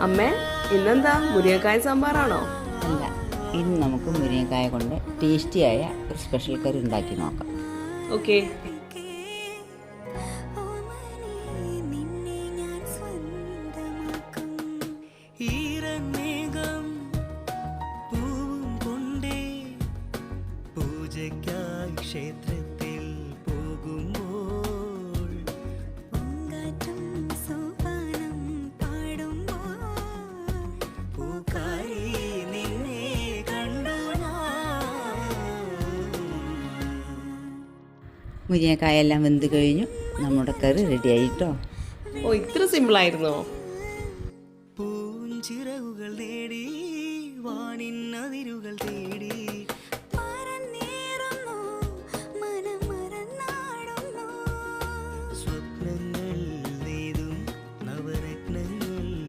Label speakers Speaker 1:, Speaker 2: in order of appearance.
Speaker 1: അമ്മേ, ഇന്നെന്താ മുരിങ്ങക്കായ സാമ്പാറാണോ?
Speaker 2: അല്ല, ഇന്ന് നമുക്ക് മുരിങ്ങക്കായ കൊണ്ട് ടേസ്റ്റിയായ ഒരു സ്പെഷ്യൽ കറി ഉണ്ടാക്കി നോക്കാം.
Speaker 1: ഓക്കെ.
Speaker 3: ക്ഷേത്രത്തിൽ പോകുമ്പോൾ പൂങ്കാറ്റും സോപാനം പാടുമ്പോൾ പൂക്കാരി നിന്നെ കണ്ടു.
Speaker 2: മുരിങ്ങക്കായ എല്ലാം വെന്ത് കഴിഞ്ഞു. നമ്മുടെ കറി റെഡി ആയിട്ടോ.
Speaker 1: ഓ, ഇത്ര സിമ്പിളായിരുന്നോ?
Speaker 3: പൂഞ്ചിറകുകൾ നേടി വാനിൻ അതിരുകൾ തേടി